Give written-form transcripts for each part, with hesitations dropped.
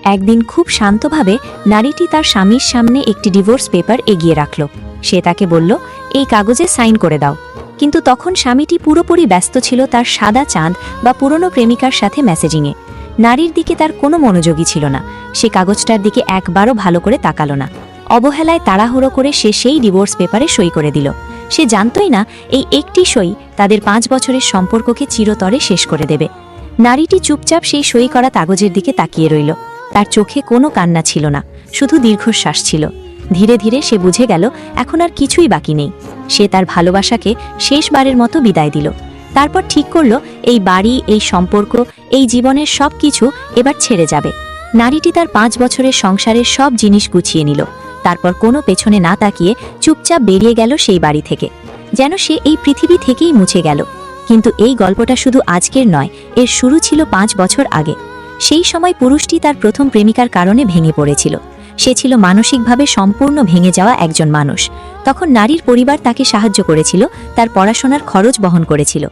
একদিন খুব শান্তভাবে নারীটি তার স্বামীর সামনে একটি ডিভোর্স পেপার এগিয়ে রাখল। সে তাকে বলল, এই কাগজে সাইন করে দাও। কিন্তু তখন স্বামীটি পুরোপুরি ব্যস্ত ছিল তার সাদা চাঁদ বা পুরনো প্রেমিকার সাথে মেসেজিংয়ে। নারীর দিকে তার কোনো মনোযোগী ছিল না। সে কাগজটার দিকে একবারও ভালো করে তাকালো না। অবহেলায় তাড়াহুড়ো করে সে সেই ডিভোর্স পেপারে সই করে দিল। সে জানতই না এই একটি সই তাদের 5 বছরের সম্পর্ককে চিরতরে শেষ করে দেবে। নারীটি চুপচাপ সেই সই করা কাগজের দিকে তাকিয়ে রইল। তার চোখে কোনো কান্না ছিল না, শুধু দীর্ঘশ্বাস ছিল। ধীরে ধীরে সে বুঝে গেল এখন আর কিছুই বাকি নেই। সে তার ভালোবাসাকে শেষবারের মতো বিদায় দিল। তারপর ঠিক করল এই বাড়ি, এই সম্পর্ক, এই জীবনের সব কিছু এবার ছেড়ে যাবে। নারীটি তার 5 বছরের সংসারের সব জিনিস গুছিয়ে নিল। তারপর কোনো পেছনে না তাকিয়ে চুপচাপ বেরিয়ে গেল সেই বাড়ি থেকে, যেন সে এই পৃথিবী থেকেই মুছে গেল। কিন্তু এই গল্পটা শুধু আজকের নয়, এর শুরু ছিল 5 বছর আগে। সেই সময় পুরুষটি তার প্রথম প্রেমিকার কারণে ভেঙে পড়েছিল। সে ছিল মানসিকভাবে সম্পূর্ণ ভেঙে যাওয়া একজন মানুষ। তখন নারীর পরিবার তাকে সাহায্য করেছিল, তার পড়াশোনার খরচ বহন করেছিল।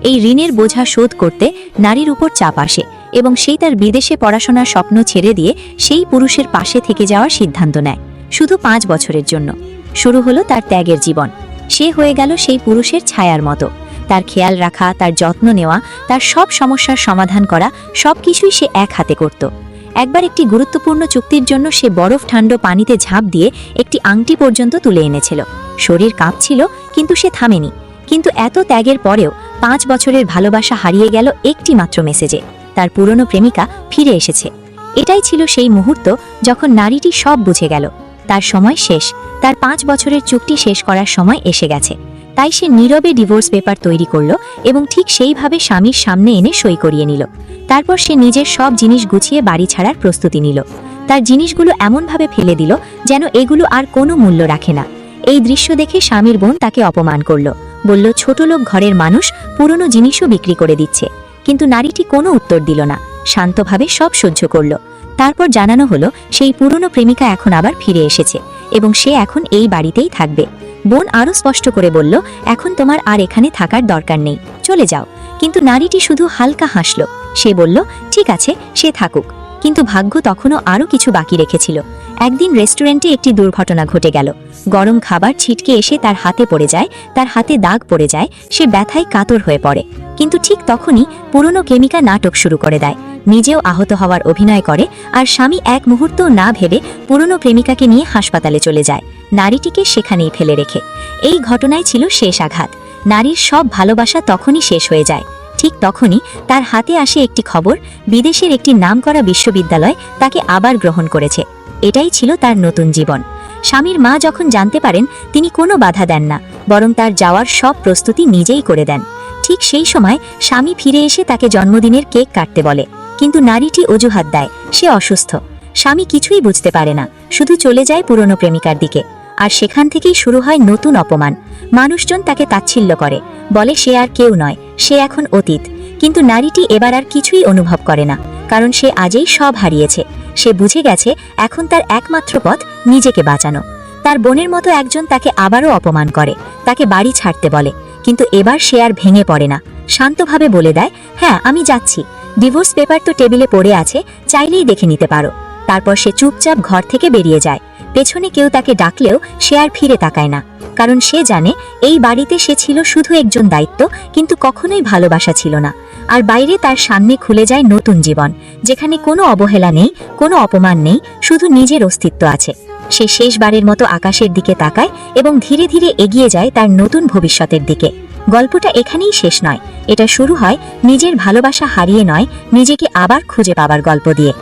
এই ঋণের বোঝা শোধ করতে নারীর উপর চাপ আসে এবং সেই তার বিদেশে পড়াশোনার স্বপ্ন ছেড়ে দিয়ে সেই পুরুষের পাশে থেকে যাওয়ার সিদ্ধান্ত নেয়, শুধু 5 বছরের জন্য। শুরু হলো তার ত্যাগের জীবন। সে হয়ে গেল সেই পুরুষের ছায়ার মতো। তার খেয়াল রাখা, তার যত্ন নেওয়া, তার সব সমস্যার সমাধান করা, সবকিছুই সে এক হাতে করত। একবার একটি গুরুত্বপূর্ণ চুক্তির জন্য সে বরফ ঠান্ডা পানিতে ঝাঁপ দিয়ে একটি আংটি পর্যন্ত তুলে এনেছিল। শরীর কাঁপছিল, কিন্তু সে থামেনি। কিন্তু এত ত্যাগের পরেও 5 বছরের ভালোবাসা হারিয়ে গেল একটি মাত্র মেসেজে। তার পুরনো প্রেমিকা ফিরে এসেছে। এটাই ছিল সেই মুহূর্ত যখন নারীটি সব বুঝে গেল। তার সময় শেষ, তার 5 বছরের চুক্তি শেষ করার সময় এসে গেছে। তাই সে নীরবে ডিভোর্স পেপার তৈরি করল এবং ঠিক সেইভাবে স্বামীর সামনে এনে সই করিয়ে নিল। তারপর সে নিজের সব জিনিস গুছিয়ে বাড়ি ছাড়ার প্রস্তুতি নিল। তার জিনিসগুলো এমনভাবে ফেলে দিল যেন এগুলো আর কোনো মূল্য রাখে না। এই দৃশ্য দেখে স্বামীর বোন তাকে অপমান করল, বলল, ছোট লোক ঘরের মানুষ, পুরনো জিনিসও বিক্রি করে দিচ্ছে। কিন্তু নারীটি কোনো উত্তর দিল না, শান্তভাবে সব সহ্য করল। তারপর জানানো হলো সেই পুরনো প্রেমিকা এখন আবার ফিরে এসেছে এবং সে এখন এই বাড়িতেই থাকবে। বোন আরও স্পষ্ট করে বলল, এখন তোমার আর এখানে থাকার দরকার নেই, চলে যাও। কিন্তু নারীটি শুধু হালকা হাসল। সে বলল, ঠিক আছে, সে থাকুক। কিন্তু ভাগ্য তখনও আরও কিছু বাকি রেখেছিল। একদিন রেস্টুরেন্টে একটি দুর্ঘটনা ঘটে গেল। গরম খাবার ছিটকে এসে তার হাতে পড়ে যায়, তার হাতে দাগ পড়ে যায়। সে ব্যথায় কাতর হয়ে পড়ে। কিন্তু ঠিক তখনই পুরনো প্রেমিকা নাটক শুরু করে দেয়, নিজেও আহত হওয়ার অভিনয় করে। আর স্বামী এক মুহূর্তও না ভেবে পুরনো প্রেমিকাকে নিয়ে হাসপাতালে চলে যায়, নারীটিকে সেখানেই ফেলে রেখে। এই ঘটনায় ছিল শেষ আঘাত। নারীর সব ভালোবাসা তখনই শেষ হয়ে যায়। ঠিক তখনই তার হাতে আসে একটি খবর, বিদেশের একটি নামকরা বিশ্ববিদ্যালয় তাকে আবার গ্রহণ করেছে। এটাই ছিল তার নতুন জীবন। স্বামীর মা যখন জানতে পারেন, তিনি কোনো বাধা দেন না, বরং তার যাওয়ার সব প্রস্তুতি নিজেই করে দেন। ঠিক সেই সময় স্বামী ফিরে এসে তাকে জন্মদিনের কেক কাটতে বলে, কিন্তু নারীটি অজুহাত দেয়, সে অসুস্থ। স্বামী কিছুই বুঝতে পারে না, শুধু চলে যায় পুরনো প্রেমিকার দিকে। আর সেখান থেকেই শুরু হয় নতুন অপমান। মানুষজন তাকে তাচ্ছিল্য করে, বলে সে আর কেউ নয়, সে এখন অতীত। কিন্তু নারীটি এবার আর কিছুই অনুভব করে না, কারণ সে আজই সব হারিয়েছে। সে বুঝে গেছে এখন তার একমাত্র পথ নিজেকে বাঁচানো। তার বোনের মতো একজন তাকে আবারও অপমান করে, তাকে বাড়ি ছাড়তে বলে। কিন্তু এবার সে আর ভেঙে পড়ে না, শান্তভাবে বলে দেয়, হ্যাঁ আমি যাচ্ছি, ডিভোর্স পেপার তো টেবিলে পড়ে আছে, চাইলেই দেখে নিতে পারো। তারপর সে চুপচাপ ঘর থেকে বেরিয়ে যায়। পেছনে কেউ তাকে ডাকলেও সে আর ফিরে তাকায় না, কারণ সে জানে এই বাড়িতে সে ছিল শুধু একজন দায়িত্ব, কিন্তু কখনোই ভালোবাসা ছিল না। আর বাইরে তার সামনে খুলে যায় নতুন জীবন, যেখানে কোনো অবহেলা নেই, কোনো অপমান নেই, শুধু নিজের অস্তিত্ব আছে। সে শেষবারের মতো আকাশের দিকে তাকায় এবং ধীরে ধীরে এগিয়ে যায় তার নতুন ভবিষ্যতের দিকে। গল্পটা এখানেই শেষ নয়, এটা শুরু হয় নিজের ভালোবাসা হারিয়ে নয়, নিজেকে আবার খুঁজে পাবার গল্প দিয়ে।